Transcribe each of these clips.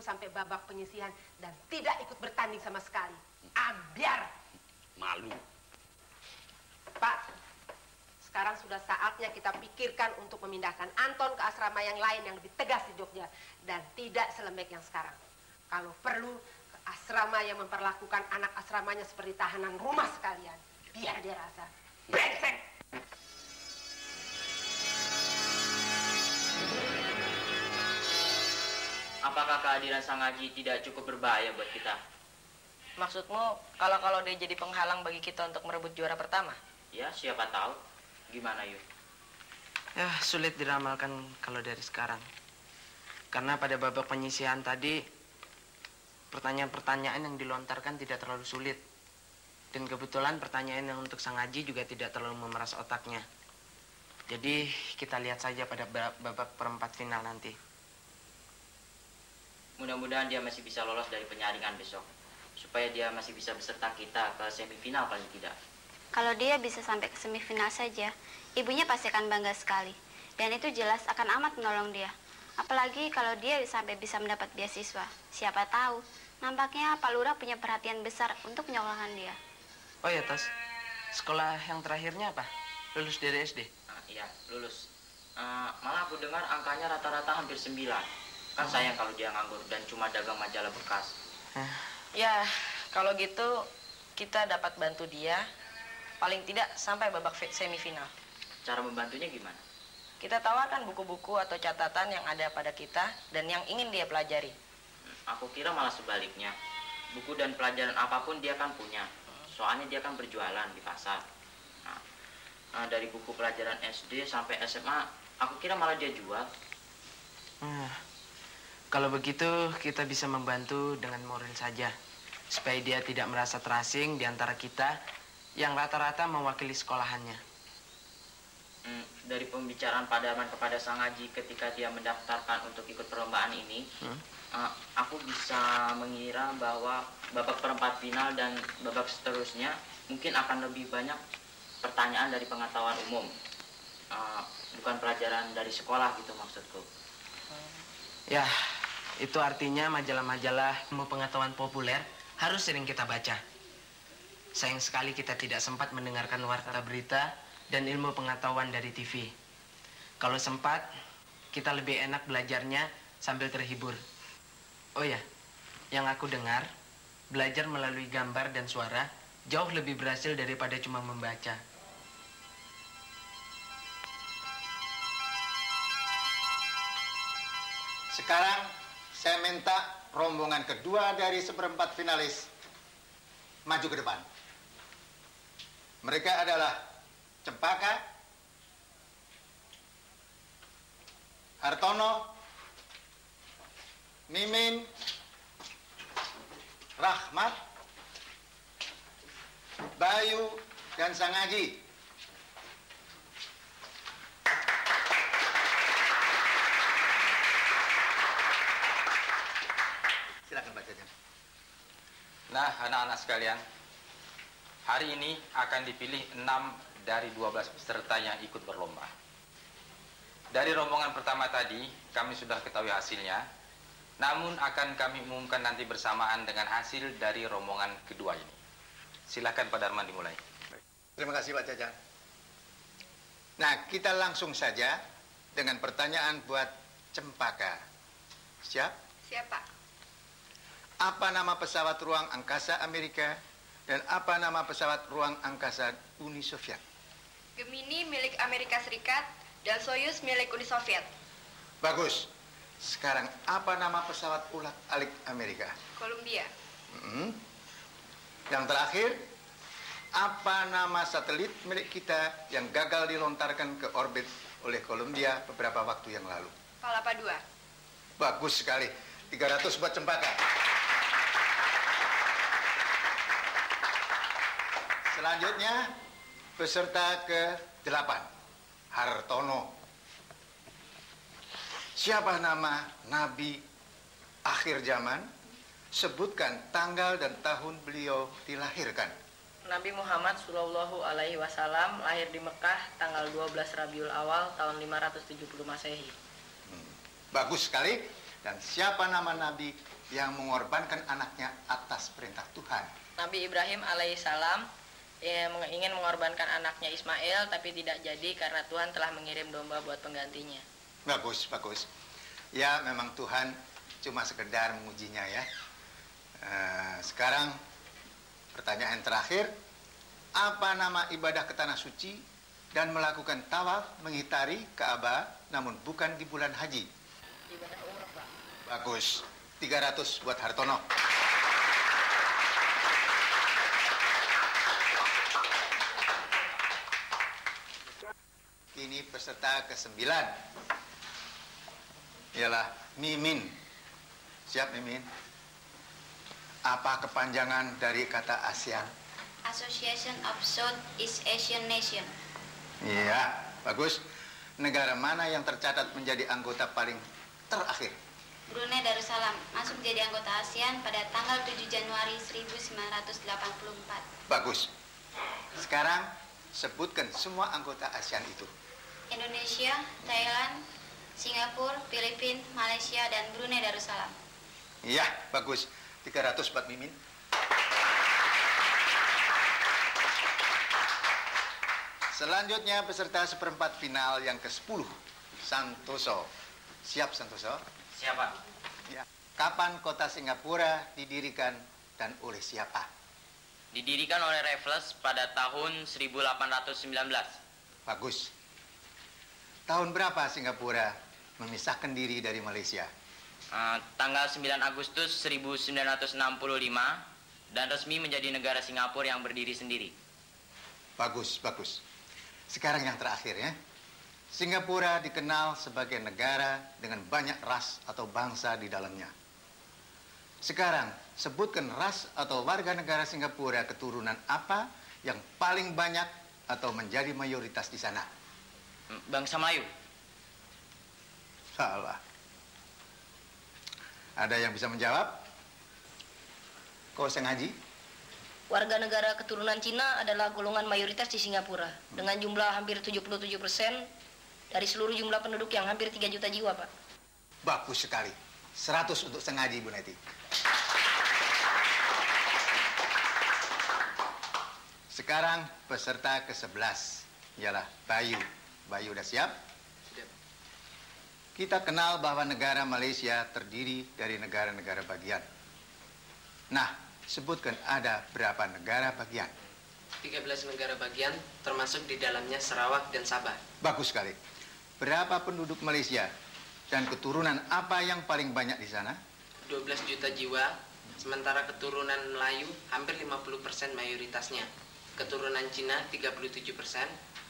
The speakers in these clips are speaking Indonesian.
kamu sampai babak penyisihan dan tidak ikut bertanding sama sekali. Ambiar. Malu. Pak, sekarang sudah saatnya kita pikirkan untuk memindahkan Anton ke asrama yang lain yang lebih tegas di Jogja. Dan tidak selembek yang sekarang. Kalau perlu, ke asrama yang memperlakukan anak asramanya seperti tahanan rumah sekalian. Biar dia rasa brengsek. Apakah kehadiran Sang Haji tidak cukup berbahaya buat kita? Maksudmu, kalau dia jadi penghalang bagi kita untuk merebut juara pertama? Ya, siapa tahu. Gimana, Yu? Ya, sulit diramalkan kalau dari sekarang. Karena pada babak penyisihan tadi, pertanyaan-pertanyaan yang dilontarkan tidak terlalu sulit. Dan kebetulan pertanyaan yang untuk Sang Haji juga tidak terlalu memeras otaknya. Jadi, kita lihat saja pada babak perempat final nanti. Mudah-mudahan dia masih bisa lolos dari penyaringan besok. Supaya dia masih bisa beserta kita ke semifinal paling tidak. Kalau dia bisa sampai ke semifinal saja, ibunya pasti akan bangga sekali. Dan itu jelas akan amat menolong dia. Apalagi kalau dia sampai bisa mendapat beasiswa. Siapa tahu, nampaknya Pak Lurah punya perhatian besar untuk menyekolahkan dia. Oh ya, Tos. Sekolah yang terakhirnya apa? Lulus dari SD? Iya, lulus. Malah aku dengar angkanya rata-rata hampir 9. Kan sayang kalau dia nganggur dan cuma dagang majalah bekas. Ya, kalau gitu kita dapat bantu dia paling tidak sampai babak semifinal. Cara membantunya gimana? Kita tawarkan buku-buku atau catatan yang ada pada kita dan yang ingin dia pelajari. Aku kira malah sebaliknya. Buku dan pelajaran apapun dia kan punya. Soalnya dia kan berjualan di pasar. Dari buku pelajaran SD sampai SMA, aku kira malah dia jual. Kalau begitu, kita bisa membantu dengan moral saja. Supaya dia tidak merasa terasing di antara kita yang rata-rata mewakili sekolahannya. Dari pembicaraan Pak Darman kepada Sang Haji ketika dia mendaftarkan untuk ikut perlombaan ini, aku bisa mengira bahwa babak perempat final dan babak seterusnya mungkin akan lebih banyak pertanyaan dari pengetahuan umum. Bukan pelajaran dari sekolah gitu maksudku. Ya, itu artinya majalah-majalah ilmu pengetahuan populer harus sering kita baca. Sayang sekali kita tidak sempat mendengarkan warta berita dan ilmu pengetahuan dari TV. Kalau sempat, kita lebih enak belajarnya sambil terhibur. Oh ya, yang aku dengar, belajar melalui gambar dan suara jauh lebih berhasil daripada cuma membaca. Sekarang saya minta rombongan kedua dari seperempat finalis maju ke depan. Mereka adalah Cempaka, Hartono, Mimin, Rahmat, Bayu, dan Sang Haji. Silakan Pak Jajan. Nah, anak-anak sekalian, hari ini akan dipilih 6 dari 12 peserta yang ikut berlomba. Dari rombongan pertama tadi, kami sudah ketahui hasilnya, namun akan kami umumkan nanti bersamaan dengan hasil dari rombongan kedua ini. Silakan Pak Darman dimulai. Terima kasih Pak Jajan. Nah, kita langsung saja dengan pertanyaan buat Cempaka. Siap? Siap, Pak. Apa nama pesawat ruang angkasa Amerika dan apa nama pesawat ruang angkasa Uni Soviet? Gemini milik Amerika Serikat dan Soyuz milik Uni Soviet. Bagus. Sekarang apa nama pesawat ulat-alik Amerika? Columbia. Yang terakhir, apa nama satelit milik kita yang gagal dilontarkan ke orbit oleh Columbia beberapa waktu yang lalu? Palapa 2. Bagus sekali. 300 buat Cempaka. Selanjutnya, peserta ke-8, Hartono. Siapa nama Nabi akhir zaman? Sebutkan tanggal dan tahun beliau dilahirkan. Nabi Muhammad Shallallahu Alaihi Wasallam lahir di Mekah tanggal 12 Rabiul Awal tahun 570 Masehi. Bagus sekali. Dan siapa nama nabi yang mengorbankan anaknya atas perintah Tuhan? Nabi Ibrahim alaihissalam ingin mengorbankan anaknya Ismail, tapi tidak jadi karena Tuhan telah mengirim domba buat penggantinya. Bagus, bagus. Ya, memang Tuhan cuma sekedar mengujinya ya. Sekarang pertanyaan terakhir. Apa nama ibadah ke tanah suci dan melakukan tawaf mengitari Ka'bah namun bukan di bulan haji? Ibadah umrah, Pak. Bagus. 300 buat Hartono. Ini peserta ke-9. Ialah Mimin. Siap, Mimin? Apa kepanjangan dari kata ASEAN? Association of Southeast Asian Nation. Iya, bagus. Negara mana yang tercatat menjadi anggota paling terakhir? Brunei Darussalam masuk jadi anggota ASEAN pada tanggal 7 Januari 1984. Bagus. Sekarang sebutkan semua anggota ASEAN itu. Indonesia, Thailand, Singapura, Filipina, Malaysia, dan Brunei Darussalam. Iya, bagus. 300 buat Mimin. Selanjutnya peserta seperempat final yang ke-10, Santoso. Siap, Santoso? Siap, Pak. Ya. Kapan kota Singapura didirikan dan oleh siapa? Didirikan oleh Raffles pada tahun 1819. Bagus. Tahun berapa Singapura memisahkan diri dari Malaysia? Tanggal 9 Agustus 1965 dan resmi menjadi negara Singapura yang berdiri sendiri. Bagus, bagus. Sekarang yang terakhir ya. Singapura dikenal sebagai negara dengan banyak ras atau bangsa di dalamnya. Sekarang, sebutkan ras atau warga negara Singapura keturunan apa yang paling banyak atau menjadi mayoritas di sana? Bangsa Melayu. Salah. Ada yang bisa menjawab? Kau sengaja? Warga negara keturunan Cina adalah golongan mayoritas di Singapura dengan jumlah hampir 77% dari seluruh jumlah penduduk yang hampir 3 juta jiwa, Pak. Bagus sekali. 100 untuk sengaja, Bu Neti. Sekarang peserta ke-11 ialah Bayu. Bayu udah siap? Siap. Kita kenal bahwa negara Malaysia terdiri dari negara-negara bagian. Nah, sebutkan ada berapa negara bagian? 13 negara bagian, termasuk di dalamnya Sarawak dan Sabah. Bagus sekali. Berapa penduduk Malaysia dan keturunan apa yang paling banyak di sana? 12 juta jiwa, sementara keturunan Melayu hampir 50% mayoritasnya. Keturunan Cina 37%,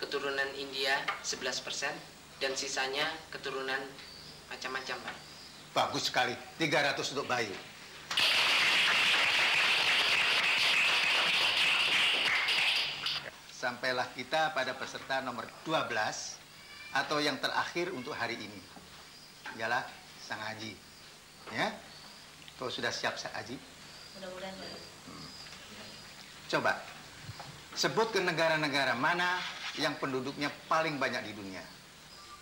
keturunan India 11%, dan sisanya keturunan macam-macam, Pak. Bagus sekali. 300 untuk Bayu. Sampailah kita pada peserta nomor 12 atau yang terakhir untuk hari ini. Ialah Sang Haji. Ya? Kau sudah siap, Sang Haji? Mudah-mudahan, Pak. Coba sebut ke negara-negara mana yang penduduknya paling banyak di dunia.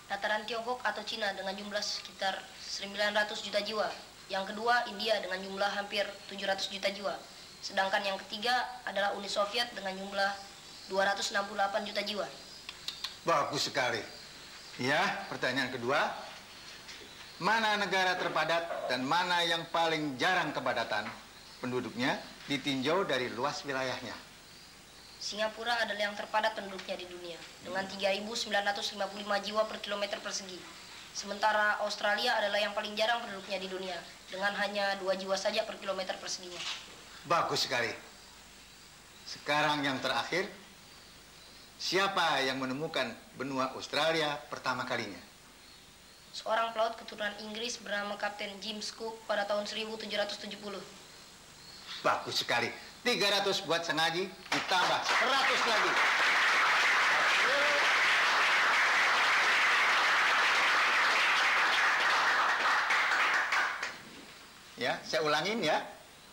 Dataran Tiongkok atau Cina dengan jumlah sekitar 900 juta jiwa. Yang kedua, India dengan jumlah hampir 700 juta jiwa. Sedangkan yang ketiga adalah Uni Soviet dengan jumlah 268 juta jiwa. Bagus sekali. Ya, pertanyaan kedua. Mana negara terpadat dan mana yang paling jarang kepadatan penduduknya ditinjau dari luas wilayahnya? Singapura adalah yang terpadat penduduknya di dunia dengan 3.955 jiwa per kilometer persegi. Sementara Australia adalah yang paling jarang penduduknya di dunia dengan hanya 2 jiwa saja per kilometer perseginya. Bagus sekali. Sekarang yang terakhir. Siapa yang menemukan benua Australia pertama kalinya? Seorang pelaut keturunan Inggris bernama Kapten James Cook pada tahun 1770. Bagus sekali. 300 buat Sang Haji, ditambah 100 lagi. Ya, saya ulangin ya.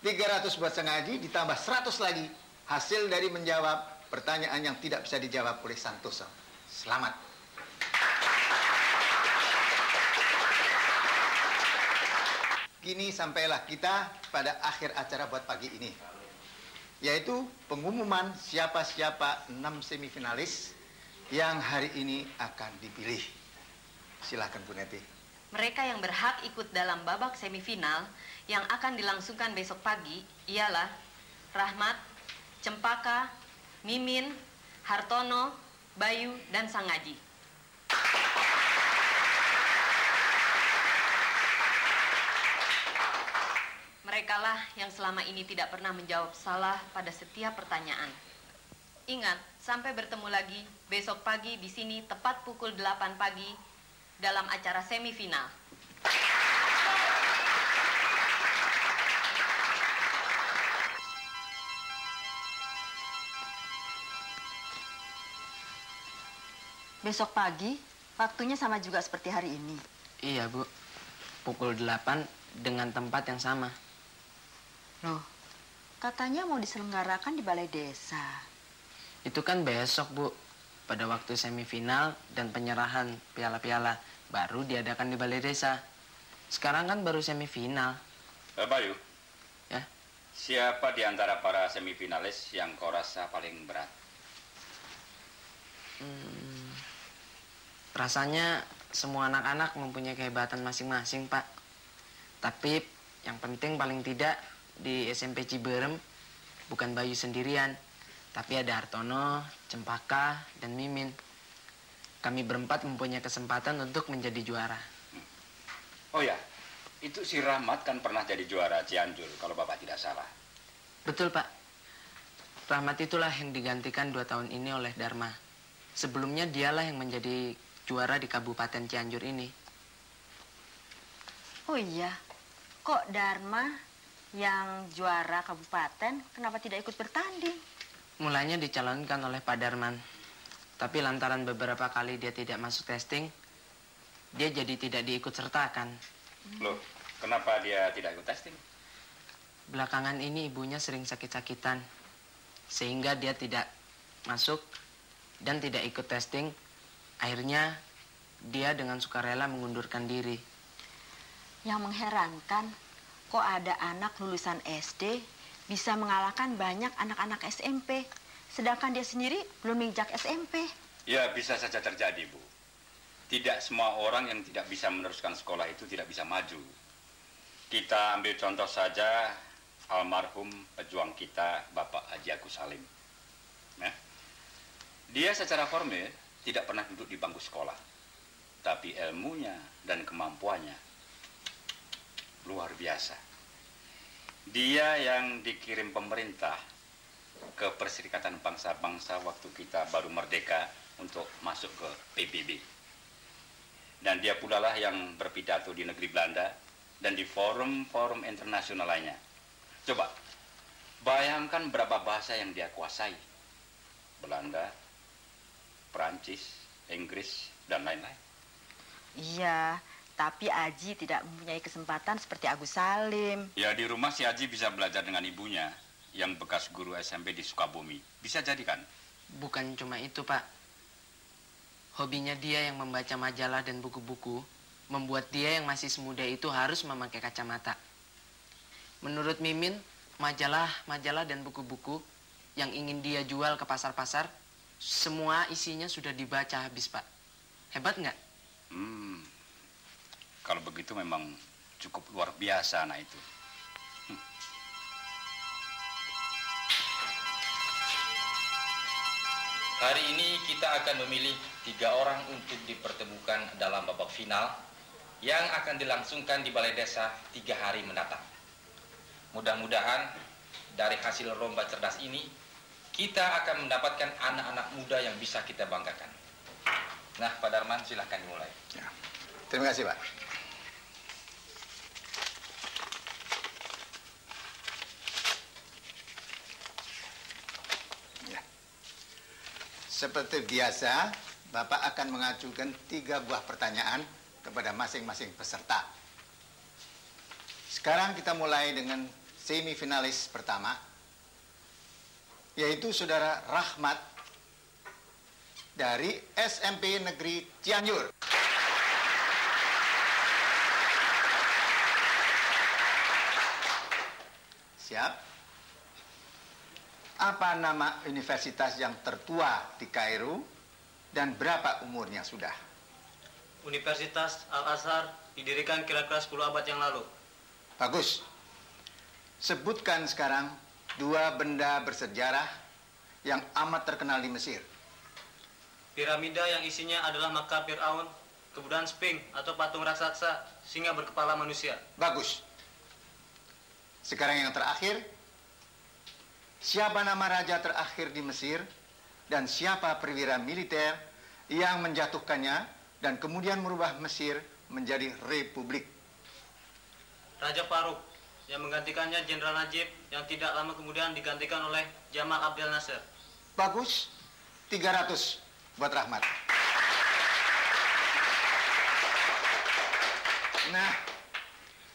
300 buat Sang Haji, ditambah 100 lagi. Hasil dari menjawab pertanyaan yang tidak bisa dijawab oleh Santoso. Selamat. kini sampailah kita pada akhir acara buat pagi ini, yaitu pengumuman siapa-siapa 6 semifinalis yang hari ini akan dipilih. Silakan Bu Neti. Mereka yang berhak ikut dalam babak semifinal yang akan dilangsungkan besok pagi ialah Rahmat, Cempaka, Mimin, Hartono, Bayu, dan Sangaji. Merekalah yang selama ini tidak pernah menjawab salah pada setiap pertanyaan. Ingat, sampai bertemu lagi besok pagi di sini tepat pukul 8 pagi dalam acara semifinal. Besok pagi, waktunya sama juga seperti hari ini. Iya, Bu. Pukul 8 dengan tempat yang sama. Loh, katanya mau diselenggarakan di balai desa. Itu kan besok, Bu. Pada waktu semifinal dan penyerahan piala-piala baru diadakan di balai desa. Sekarang kan baru semifinal. Bayu. Ya? Siapa di antara para semifinalis yang kau rasa paling berat? Rasanya semua anak-anak mempunyai kehebatan masing-masing, Pak. Tapi yang penting paling tidak di SMP Ciberem bukan Bayu sendirian, tapi ada Hartono, Cempaka, dan Mimin. Kami berempat mempunyai kesempatan untuk menjadi juara. Oh ya, itu si Rahmat kan pernah jadi juara Cianjur, kalau Bapak tidak salah. Betul, Pak. Rahmat itulah yang digantikan 2 tahun ini oleh Dharma. Sebelumnya dialah yang menjadi juara di Kabupaten Cianjur ini. Oh iya, kok Dharma yang juara kabupaten kenapa tidak ikut bertanding? Mulanya dicalonkan oleh Pak Darman. Tapi lantaran beberapa kali dia tidak masuk testing, dia jadi tidak diikut sertakan. Loh, kenapa dia tidak ikut testing? Belakangan ini ibunya sering sakit-sakitan, sehingga dia tidak masuk dan tidak ikut testing. Akhirnya dia dengan sukarela mengundurkan diri. Yang mengherankan, kok ada anak lulusan SD bisa mengalahkan banyak anak-anak SMP, sedangkan dia sendiri belum menginjak SMP. Ya, bisa saja terjadi, Bu. Tidak semua orang yang tidak bisa meneruskan sekolah itu tidak bisa maju. Kita ambil contoh saja almarhum pejuang kita, Bapak Haji Agus Salim. Ya. Dia secara formil tidak pernah duduk di bangku sekolah, tapi ilmunya dan kemampuannya luar biasa. Dia yang dikirim pemerintah ke Perserikatan Bangsa-Bangsa waktu kita baru merdeka untuk masuk ke PBB. Dan dia pula lah yang berpidato di negeri Belanda dan di forum-forum internasional lainnya. Coba, bayangkan berapa bahasa yang dia kuasai. Belanda, Perancis, Inggris, dan lain-lain. Iya, tapi Aji tidak mempunyai kesempatan seperti Agus Salim. Ya, di rumah si Aji bisa belajar dengan ibunya yang bekas guru SMP di Sukabumi. Bisa jadi kan? Bukan cuma itu, Pak. Hobinya dia yang membaca majalah dan buku-buku membuat dia yang masih semuda itu harus memakai kacamata. Menurut Mimin, majalah dan buku-buku yang ingin dia jual ke pasar-pasar, semua isinya sudah dibaca habis, Pak. Hebat nggak? Kalau begitu memang cukup luar biasa anak itu. Hari ini kita akan memilih 3 orang untuk dipertemukan dalam babak final yang akan dilangsungkan di Balai Desa 3 hari mendatang. Mudah-mudahan dari hasil lomba cerdas ini kita akan mendapatkan anak-anak muda yang bisa kita banggakan. Nah, Pak Darman, silahkan dimulai. Ya. Terima kasih, Pak. Ya. Seperti biasa, Bapak akan mengajukan 3 buah pertanyaan kepada masing-masing peserta. Sekarang kita mulai dengan semifinalis pertama, yaitu Saudara Rahmat dari SMP Negeri Cianjur. Siap. Apa nama universitas yang tertua di Kairo dan berapa umurnya sudah? Universitas Al-Azhar didirikan kira-kira 10 abad yang lalu. Bagus. Sebutkan sekarang 2 benda bersejarah yang amat terkenal di Mesir. Piramida yang isinya adalah makam Fir'aun, kemudian Sphinx atau patung raksasa singa berkepala manusia. Bagus. Sekarang yang terakhir, siapa nama raja terakhir di Mesir dan siapa perwira militer yang menjatuhkannya dan kemudian merubah Mesir menjadi republik? Raja Faruk yang menggantikannya Jenderal Najib yang tidak lama kemudian digantikan oleh Jamal Abdel Nasser. Bagus. 300 buat Rahmat. Nah,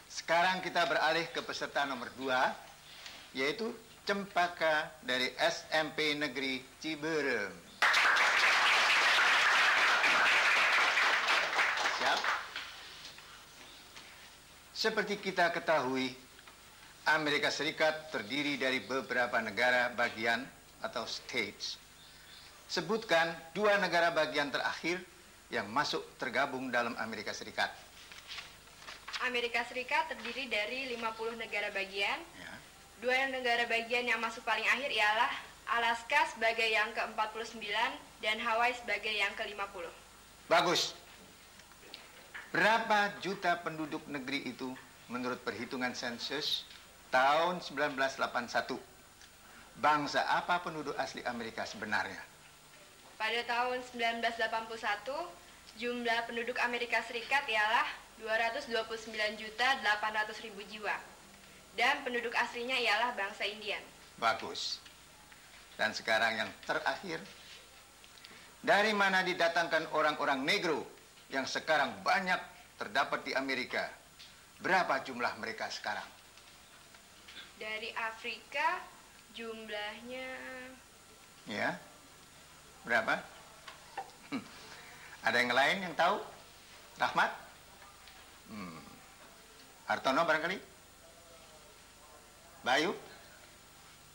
sekarang kita beralih ke peserta nomor 2, yaitu Cempaka dari SMP Negeri Ciberem. Siap? Seperti kita ketahui, Amerika Serikat terdiri dari beberapa negara bagian atau states. Sebutkan 2 negara bagian terakhir yang masuk tergabung dalam Amerika Serikat. Amerika Serikat terdiri dari 50 negara bagian. Ya. 2 negara bagian yang masuk paling akhir ialah Alaska sebagai yang ke-49 dan Hawaii sebagai yang ke-50. Bagus. Berapa juta penduduk negeri itu menurut perhitungan sensus tahun 1981? Bangsa apa penduduk asli Amerika sebenarnya? Pada tahun 1981, jumlah penduduk Amerika Serikat ialah 229.800.000 jiwa. Dan penduduk aslinya ialah bangsa Indian. Bagus. Dan sekarang yang terakhir, dari mana didatangkan orang-orang negro yang sekarang banyak terdapat di Amerika? Berapa jumlah mereka sekarang? Dari Afrika jumlahnya... Ya, berapa? Ada yang lain yang tahu? Rahmat? Hartono barangkali? Bayu?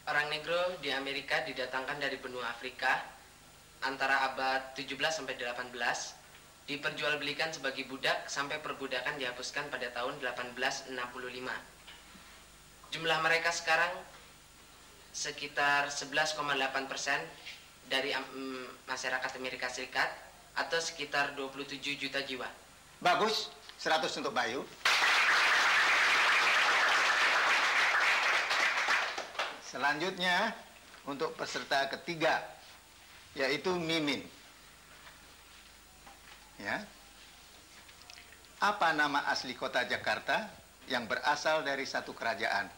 Orang negro di Amerika didatangkan dari benua Afrika antara abad 17 sampai 18, diperjualbelikan sebagai budak sampai perbudakan dihapuskan pada tahun 1865. Jumlah mereka sekarang sekitar 11,8% dari masyarakat Amerika Serikat atau sekitar 27 juta jiwa. Bagus, 100 untuk Bayu. Selanjutnya untuk peserta ketiga, yaitu Mimin. Ya. Apa nama asli kota Jakarta yang berasal dari satu kerajaan?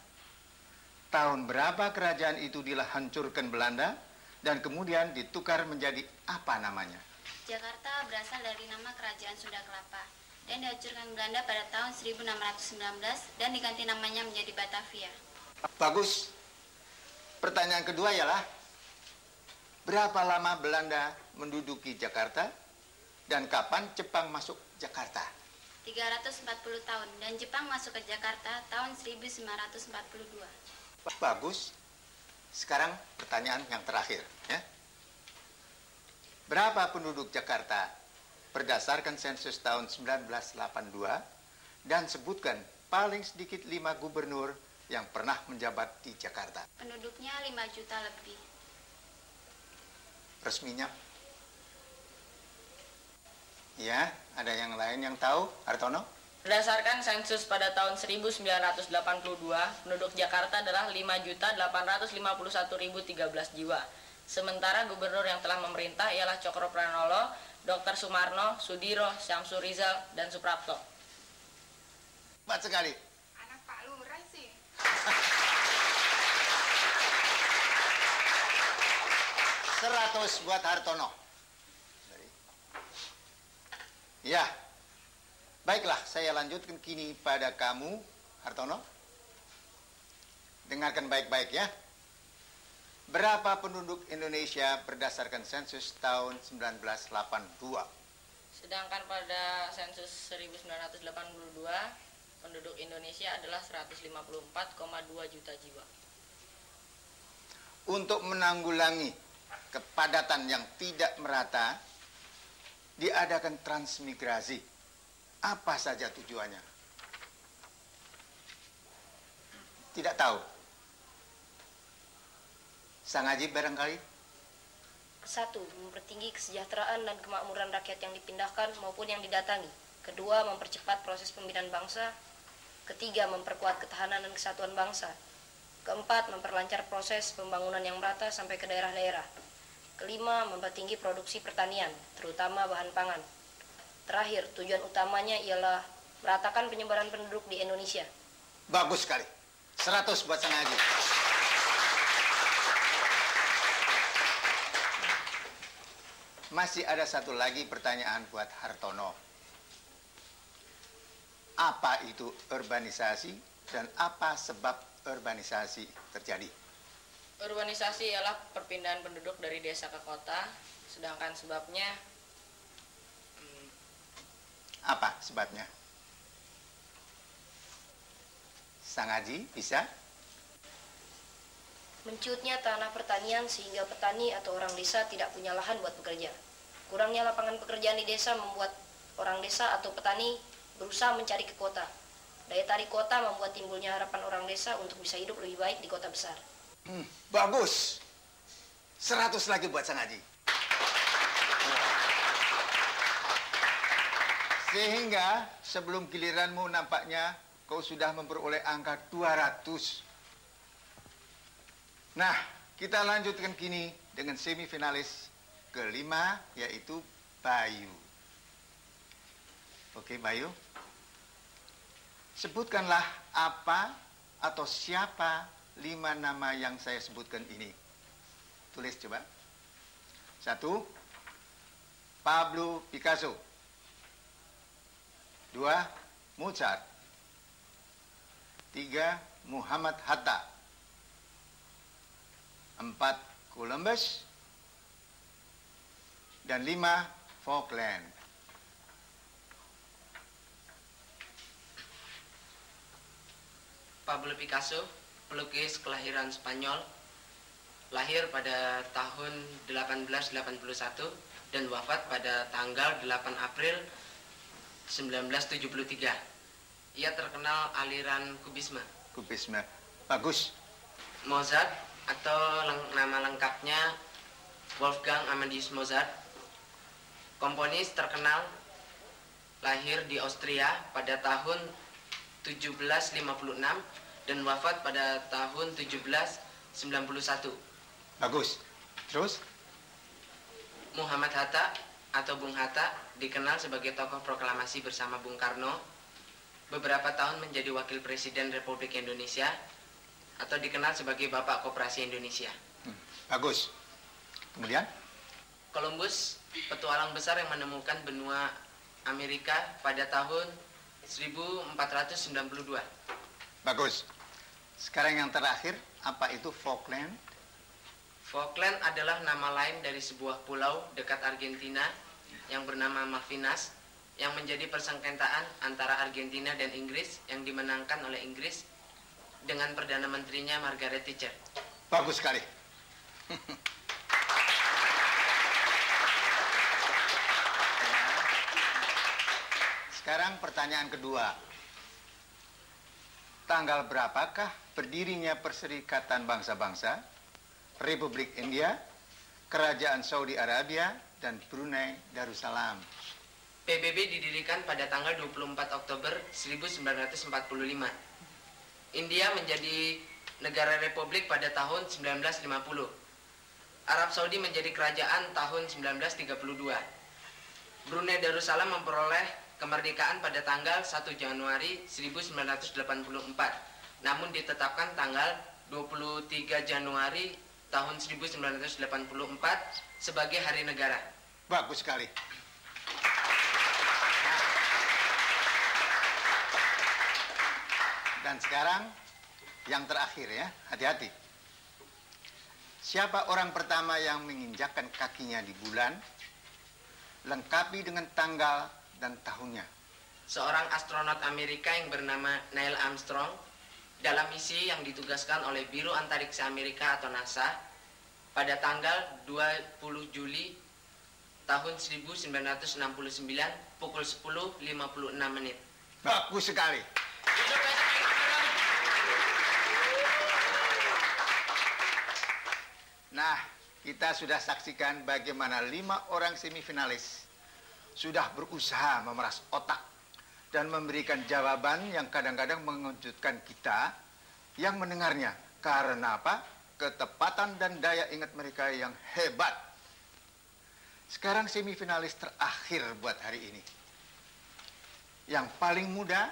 Tahun berapa kerajaan itu dihancurkan Belanda dan kemudian ditukar menjadi apa namanya? Jakarta berasal dari nama Kerajaan Sunda Kelapa dan dihancurkan Belanda pada tahun 1619 dan diganti namanya menjadi Batavia. Bagus. Pertanyaan kedua ialah, berapa lama Belanda menduduki Jakarta dan kapan Jepang masuk Jakarta? 340 tahun dan Jepang masuk ke Jakarta tahun 1942. Bagus. Sekarang pertanyaan yang terakhir, ya. Berapa penduduk Jakarta berdasarkan sensus tahun 1982 dan sebutkan paling sedikit 5 gubernur yang pernah menjabat di Jakarta? Penduduknya 5 juta lebih. Resminya? Ya, ada yang lain yang tahu? Hartono? Berdasarkan sensus pada tahun 1982, penduduk Jakarta adalah 5.851.013 jiwa. Sementara gubernur yang telah memerintah ialah Cokro Pranolo, Dr. Sumarno, Sudiro, Syamsur Rizal, dan Suprapto. Cepat sekali. Anak Pak Lurah sih. Seratus buat Hartono. Ya. Baiklah, saya lanjutkan kini pada kamu, Hartono. Dengarkan baik-baik ya. Berapa penduduk Indonesia berdasarkan sensus tahun 1982? Sedangkan pada sensus 1982, penduduk Indonesia adalah 154,2 juta jiwa. Untuk menanggulangi kepadatan yang tidak merata, diadakan transmigrasi. Apa saja tujuannya? Tidak tahu. Sang Haji barangkali? 1. Mempertinggi kesejahteraan dan kemakmuran rakyat yang dipindahkan maupun yang didatangi. 2. Mempercepat proses pembinaan bangsa. 3. Memperkuat ketahanan dan kesatuan bangsa. 4. Memperlancar proses pembangunan yang merata sampai ke daerah-daerah. 5. Mempertinggi produksi pertanian, terutama bahan pangan. Terakhir, tujuan utamanya ialah meratakan penyebaran penduduk di Indonesia. Bagus sekali. 100 buat Sang Haji. Masih ada satu lagi pertanyaan buat Hartono. Apa itu urbanisasi dan apa sebab urbanisasi terjadi? Urbanisasi ialah perpindahan penduduk dari desa ke kota, sedangkan sebabnya apa sebabnya? Sang Haji bisa? Mencutnya tanah pertanian sehingga petani atau orang desa tidak punya lahan buat bekerja. Kurangnya lapangan pekerjaan di desa membuat orang desa atau petani berusaha mencari ke kota. Daya tarik kota membuat timbulnya harapan orang desa untuk bisa hidup lebih baik di kota besar. Bagus. 100 lagi buat Sang Haji. Sehingga sebelum giliranmu nampaknya kau sudah memperoleh angka 200. Nah, kita lanjutkan kini dengan semifinalis kelima, yaitu Bayu. Oke, Bayu. Sebutkanlah apa atau siapa 5 nama yang saya sebutkan ini. Tulis coba. 1. Pablo Picasso. 2. Mozart. 3. Muhammad Hatta. 4. Columbus. Dan 5. Falkland. Pablo Picasso, pelukis kelahiran Spanyol, lahir pada tahun 1881 dan wafat pada tanggal 8 April 1973. Ia terkenal aliran kubisme. Kubisme. Bagus. Mozart atau nama lengkapnya Wolfgang Amadeus Mozart, komponis terkenal, lahir di Austria pada tahun 1756 dan wafat pada tahun 1791. Bagus. Terus? Muhammad Hatta atau Bung Hatta dikenal sebagai tokoh proklamasi bersama Bung Karno. Beberapa tahun menjadi wakil presiden Republik Indonesia atau dikenal sebagai Bapak Koperasi Indonesia. Bagus. Kemudian? Columbus, petualang besar yang menemukan benua Amerika pada tahun 1492. Bagus. Sekarang yang terakhir, apa itu Falkland? Falkland adalah nama lain dari sebuah pulau dekat Argentina yang bernama Malvinas, yang menjadi persengketaan antara Argentina dan Inggris yang dimenangkan oleh Inggris dengan Perdana Menterinya Margaret Thatcher. Bagus sekali. Sekarang pertanyaan kedua. Tanggal berapakah berdirinya Perserikatan Bangsa-Bangsa, Republik India, Kerajaan Saudi Arabia, dan Brunei Darussalam? PBB didirikan pada tanggal 24 Oktober 1945. India menjadi negara republik pada tahun 1950. Arab Saudi menjadi kerajaan tahun 1932. Brunei Darussalam memperoleh kemerdekaan pada tanggal 1 Januari 1984, namun ditetapkan tanggal 23 Januari tahun 1984 sebagai hari negara. Bagus sekali. Dan sekarang yang terakhir ya, hati-hati. Siapa orang pertama yang menginjakkan kakinya di bulan? Lengkapi dengan tanggal dan tahunnya. seorang astronot Amerika yang bernama Neil Armstrong dalam misi yang ditugaskan oleh Biro Antariksa Amerika atau NASA pada tanggal 20 Juli tahun 1969 pukul 10.56 menit. Bagus sekali. Nah, kita sudah saksikan bagaimana 5 orang semifinalis sudah berusaha memeras otak dan memberikan jawaban yang kadang-kadang mengejutkan kita yang mendengarnya. Karena apa? Ketepatan dan daya ingat mereka yang hebat. Sekarang semifinalis terakhir buat hari ini. Yang paling muda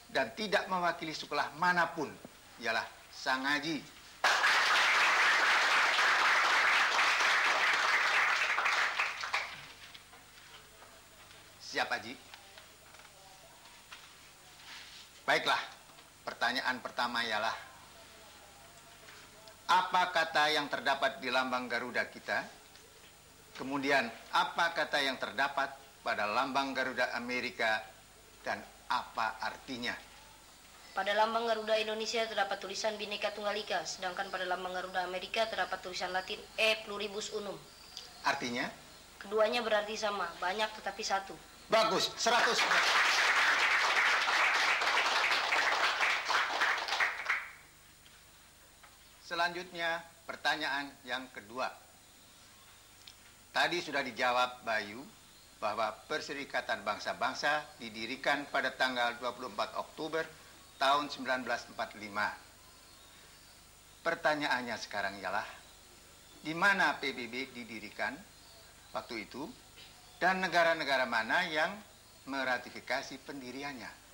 dan tidak mewakili sekolah manapun ialah Sangaji. Siap, Haji? Baiklah, pertanyaan pertama ialah, apa kata yang terdapat di lambang Garuda kita? Kemudian, apa kata yang terdapat pada lambang Garuda Amerika dan apa artinya? Pada lambang Garuda Indonesia terdapat tulisan Bhinneka Tunggal Ika, sedangkan pada lambang Garuda Amerika terdapat tulisan Latin E Pluribus Unum. Artinya? Keduanya berarti sama, banyak tetapi satu. Bagus, 100. Selanjutnya, pertanyaan yang kedua. Tadi sudah dijawab Bayu bahwa Perserikatan Bangsa-Bangsa didirikan pada tanggal 24 Oktober tahun 1945. Pertanyaannya sekarang ialah, di mana PBB didirikan waktu itu dan negara-negara mana yang meratifikasi pendiriannya?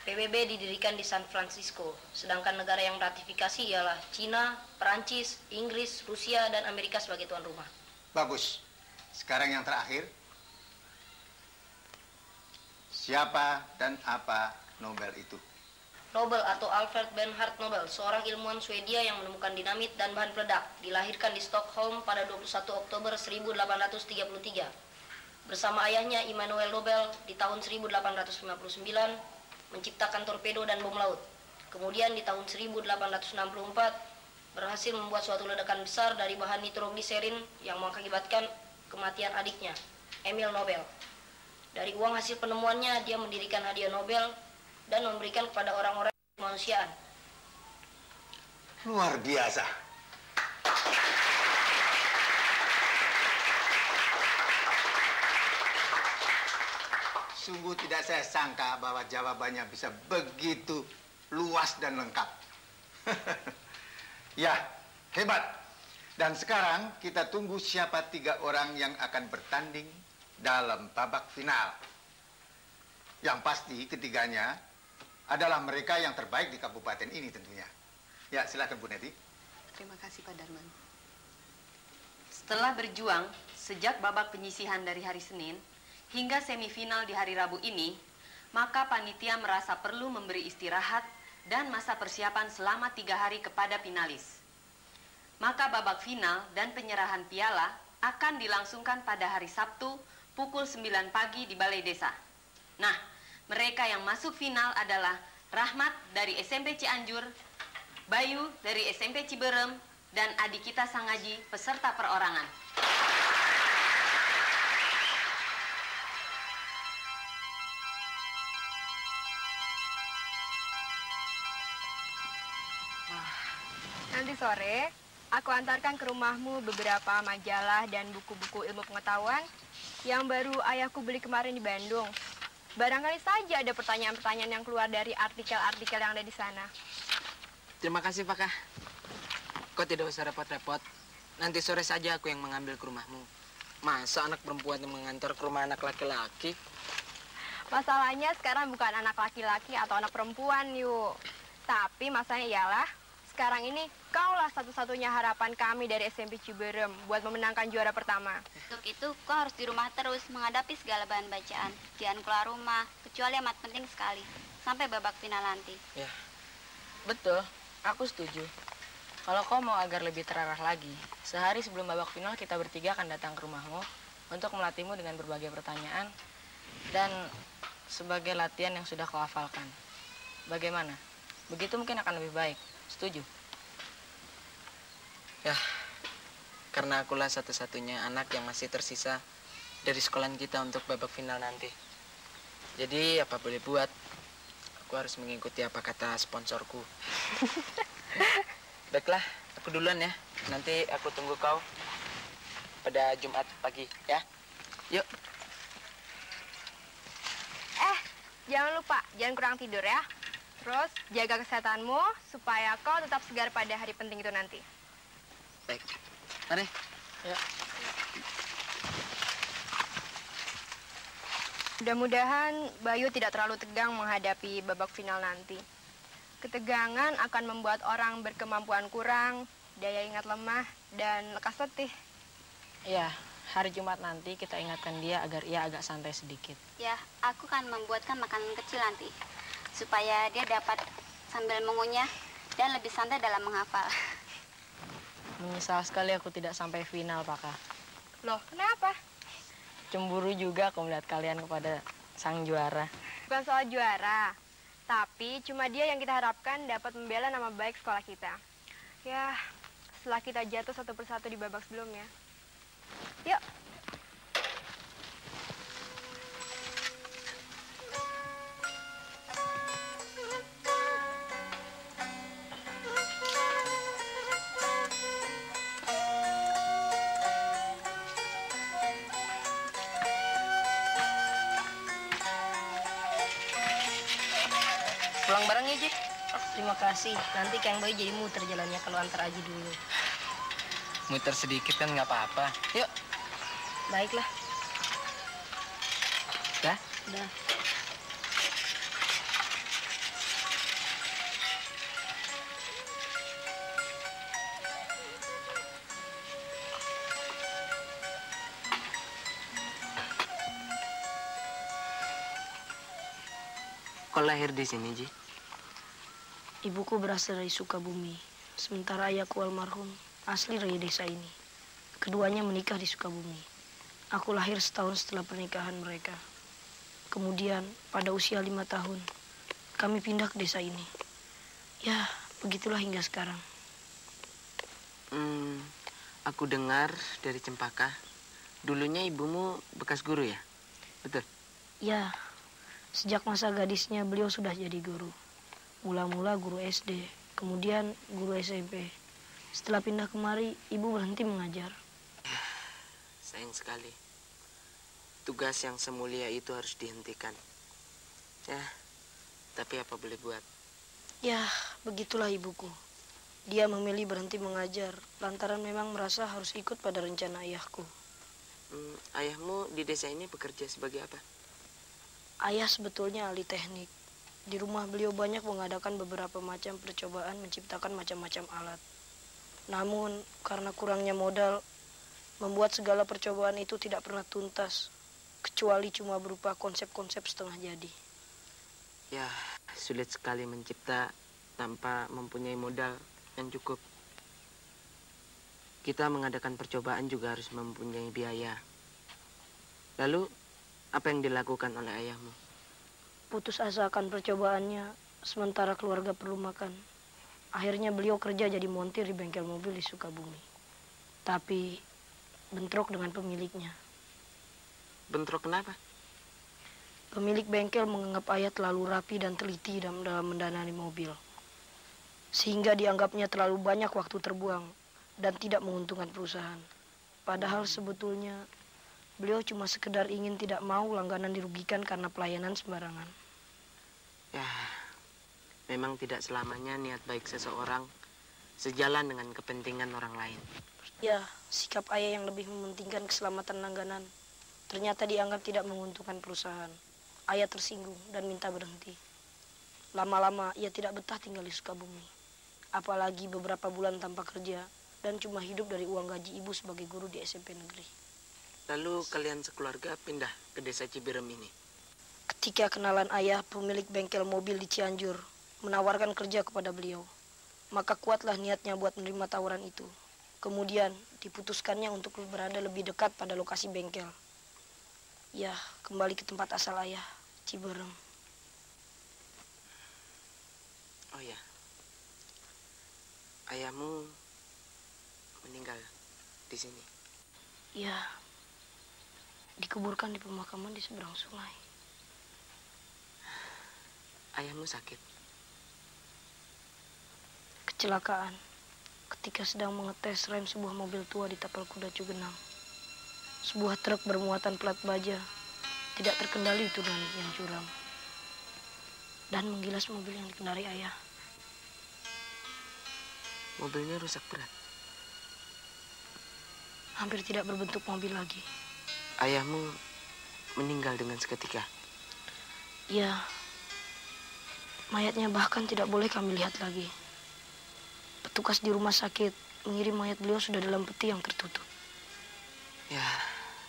PBB didirikan di San Francisco, sedangkan negara yang ratifikasi ialah Cina, Perancis, Inggris, Rusia, dan Amerika sebagai tuan rumah. Bagus. Sekarang yang terakhir. Siapa dan apa Nobel itu? Nobel atau Alfred Bernhard Nobel, seorang ilmuwan Swedia yang menemukan dinamit dan bahan peledak, dilahirkan di Stockholm pada 21 Oktober 1833. Bersama ayahnya Immanuel Nobel di tahun 1859 menciptakan torpedo dan bom laut. Kemudian di tahun 1864 berhasil membuat suatu ledakan besar dari bahan nitrogliserin yang mengakibatkan kematian adiknya, Emil Nobel. Dari uang hasil penemuannya, dia mendirikan hadiah Nobel dan memberikan kepada orang-orang kemanusiaan. Luar biasa. Sungguh tidak saya sangka bahwa jawabannya bisa begitu luas dan lengkap. Ya, hebat. Dan sekarang kita tunggu siapa 3 orang yang akan bertanding dalam babak final. Yang pasti ketiganya adalah mereka yang terbaik di kabupaten ini tentunya. Ya, silakan Bu Neti. Terima kasih Pak Darman. Setelah berjuang sejak babak penyisihan dari hari Senin hingga semifinal di hari Rabu ini, maka panitia merasa perlu memberi istirahat dan masa persiapan selama 3 hari kepada finalis. Maka babak final dan penyerahan piala akan dilangsungkan pada hari Sabtu pukul 9 pagi di Balai Desa. Nah, mereka yang masuk final adalah Rahmat dari SMP Cianjur, Bayu dari SMP Ciberem, dan adik kita Sangaji peserta perorangan. Nanti sore, aku antarkan ke rumahmu beberapa majalah dan buku-buku ilmu pengetahuan yang baru ayahku beli kemarin di Bandung. Barangkali saja ada pertanyaan-pertanyaan yang keluar dari artikel-artikel yang ada di sana. Terima kasih, Pak Kah. Kau tidak usah repot-repot. Nanti sore saja aku yang mengambil ke rumahmu. Masa anak perempuan yang mengantar ke rumah anak laki-laki? Masalahnya sekarang bukan anak laki-laki atau anak perempuan, yuk. Tapi masalahnya ialah, sekarang ini kaulah satu-satunya harapan kami dari SMP Ciberem buat memenangkan juara pertama. Untuk itu, kau harus di rumah terus menghadapi segala bahan bacaan. Jangan keluar rumah, kecuali amat penting sekali. Sampai babak final nanti. Ya, betul. Aku setuju. Kalau kau mau agar lebih terarah lagi, sehari sebelum babak final kita bertiga akan datang ke rumahmu untuk melatihmu dengan berbagai pertanyaan Dan sebagai latihan yang sudah kau hafalkan. Bagaimana? Begitu mungkin akan lebih baik. Setuju? Ya, karena akulah satu-satunya anak yang masih tersisa dari sekolahan kita untuk babak final nanti. Jadi apa boleh buat, aku harus mengikuti apa kata sponsorku. Baiklah, aku duluan ya. Nanti aku tunggu kau pada Jumat pagi ya. Yuk. Jangan lupa, jangan kurang tidur ya. Terus jaga kesehatanmu supaya kau tetap segar pada hari penting itu nanti. Baik. Mari. Ya. Mudah-mudahan Bayu tidak terlalu tegang menghadapi babak final nanti. Ketegangan akan membuat orang berkemampuan kurang, daya ingat lemah, dan lekas letih. Ya, hari Jumat nanti kita ingatkan dia agar ia agak santai sedikit. Ya, aku akan membuatkan makanan kecil nanti. Supaya dia dapat sambil mengunyah dan lebih santai dalam menghafal. Menyesal sekali aku tidak sampai final, Pakak. Loh, kenapa? Cemburu juga aku melihat kalian kepada sang juara. Bukan soal juara, tapi cuma dia yang kita harapkan dapat membela nama baik sekolah kita. Ya, setelah kita jatuh satu persatu di babak sebelumnya. Yuk. Pulang bareng ya, Ji. Terima kasih. Nanti Kang Bayu jadi muter jalannya kalau antar Aji dulu. Muter sedikit kan nggak apa-apa. Yuk. Baiklah. Dah? Udah. Kau lahir di sini, Ji? Ibuku berasal dari Sukabumi, sementara ayahku almarhum asli dari desa ini. Keduanya menikah di Sukabumi. Aku lahir setahun setelah pernikahan mereka. Kemudian, pada usia 5 tahun, kami pindah ke desa ini. Ya, begitulah hingga sekarang. Aku dengar dari Cempaka, dulunya ibumu bekas guru ya? Betul? Ya, sejak masa gadisnya beliau sudah jadi guru. Mula-mula guru SD, kemudian guru SMP. Setelah pindah kemari, ibu berhenti mengajar. Sayang sekali. Tugas yang semulia itu harus dihentikan. Ya, tapi apa boleh buat? Ya, begitulah ibuku. Dia memilih berhenti mengajar, lantaran memang merasa harus ikut pada rencana ayahku. Ayahmu di desa ini bekerja sebagai apa? Ayah sebetulnya ahli teknik. Di rumah beliau banyak mengadakan beberapa macam percobaan menciptakan macam-macam alat. Namun, karena kurangnya modal, membuat segala percobaan itu tidak pernah tuntas, kecuali cuma berupa konsep-konsep setengah jadi. Ya, sulit sekali mencipta tanpa mempunyai modal yang cukup. Kita mengadakan percobaan juga harus mempunyai biaya. Lalu, apa yang dilakukan oleh ayahmu? Putus asa akan percobaannya, sementara keluarga perlu makan. Akhirnya beliau kerja jadi montir di bengkel mobil di Sukabumi. Tapi bentrok dengan pemiliknya. Bentrok kenapa? Pemilik bengkel menganggap ayah terlalu rapi dan teliti dalam mendanani mobil. Sehingga dianggapnya terlalu banyak waktu terbuang dan tidak menguntungkan perusahaan. Padahal sebetulnya beliau cuma sekedar ingin tidak mau langganan dirugikan karena pelayanan sembarangan. Ya, memang tidak selamanya niat baik seseorang sejalan dengan kepentingan orang lain. Ya, sikap ayah yang lebih mementingkan keselamatan langganan ternyata dianggap tidak menguntungkan perusahaan. Ayah tersinggung dan minta berhenti. Lama-lama ia tidak betah tinggal di Sukabumi. Apalagi beberapa bulan tanpa kerja dan cuma hidup dari uang gaji ibu sebagai guru di SMP negeri. Lalu kalian sekeluarga pindah ke desa Ciberem ini? Ketika kenalan ayah pemilik bengkel mobil di Cianjur menawarkan kerja kepada beliau, maka kuatlah niatnya buat menerima tawaran itu. Kemudian diputuskannya untuk berada lebih dekat pada lokasi bengkel. Ya, kembali ke tempat asal ayah, Ciberem. Oh ya, ayahmu meninggal di sini? Ya, dikuburkan di pemakaman di seberang sungai. Ayahmu sakit? Kecelakaan ketika sedang mengetes rem sebuah mobil tua di tapal kuda Cugenang. Sebuah truk bermuatan plat baja tidak terkendali turunan yang curam dan menggilas mobil yang dikendarai ayah. Mobilnya rusak berat? Hampir tidak berbentuk mobil lagi. Ayahmu meninggal dengan seketika? Ya, mayatnya bahkan tidak boleh kami lihat lagi. Petugas di rumah sakit mengirim mayat beliau sudah dalam peti yang tertutup. Ya,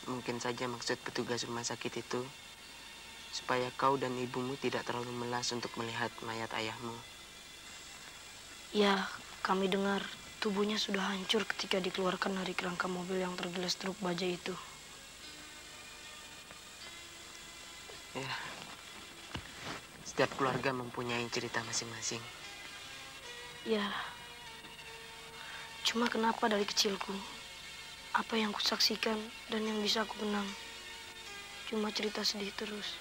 mungkin saja maksud petugas rumah sakit itu supaya kau dan ibumu tidak terlalu melas untuk melihat mayat ayahmu. Ya, kami dengar tubuhnya sudah hancur ketika dikeluarkan dari kerangka mobil yang tergilas truk baja itu. Ya, setiap keluarga mempunyai cerita masing-masing. Ya, cuma kenapa dari kecilku, apa yang kusaksikan dan yang bisa aku kenang cuma cerita sedih terus.